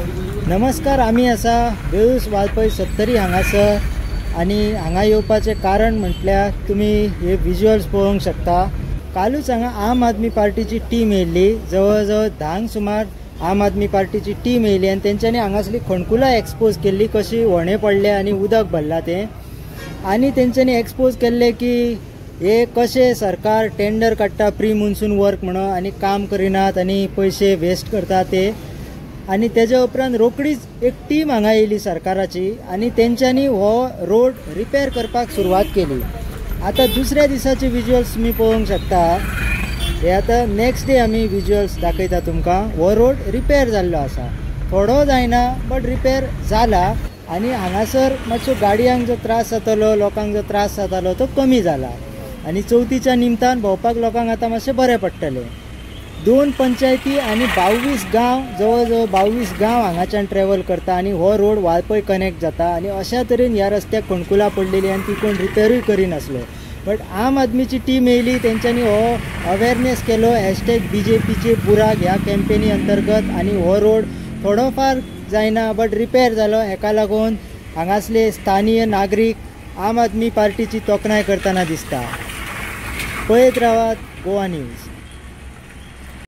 नमस्कार, आम्ही असा बेऊस वाळपय 70 हांगासर आणि हांगा येवपाचे कारण म्हटल्यार तुम्ही हे विज्युअल्स पळोवंक शकता। कालूच हांगा आम आदमी पार्टीची टीम येयल्ली, जवळ जवळ 10 सुमार आम आदमी पार्टीची टीम येयली आणि तेंच्यांनी हांगासली खणकुलां एक्सपोज केल्ली, कशी व्हणे पडले आणि उदक भरला ते। आणि तेंच्यांनी एक्सपोज केल्ले की हे कशे सरकार टेंडर काडटा प्री मॉन्सून वर्क म्हणून आणि काम करिनात आणि पैसे वेस्ट करता ते। आणि तेज्या उपरांत रोकडीच एक टीम हांगा येयली सरकाराची आणि तेंच्यांनी हो रोड रिपेर करपाक सुरवात केली। आता दुसऱ्या दिसाचे विज्युअल्स तुम्ही पळोवंक शकता। हे आता नेक्स्ट डे आमी विज्युअल्स दाखयता तुमकां। हो रोड रिपेर जाल्लो आसा, थोडो जायना बट रिपेर जाला आणि हांगासर मातसो गाडयांक जो त्रास जातालो, लोकांक जो त्रास जातालो तो कमी जाला आणि चवथीच्या निमतान भोंवपाक लोकांक आता मातशें बरें पडटलें। 2 पंचायती आणि 22 गांव, जवळ जवळ 22 गांव हांगाच्यान ट्रॅव्हल करता आणि हो रोड वाळपय कनेक्ट जाता। आणि अशा तरेन ह्या रस्त्याक खणकुलां पडलेली आणि ती कोण रिपेरूय करिनासलो। बट आम आदमीची टीम येयली, तेंच्यांनी हो अवेरनेस केलो #BJPचे बुराक ह्या कॅम्पेनी अंतर्गत आणि हो रोड थोडोफार जायना बट रिपेर जालो। हेका लागून हांगासले स्थानीय नागरीक आम आदमी पार्टीची तोखणाय करतना दिसता। पळयत रावात गोवा न्यूज।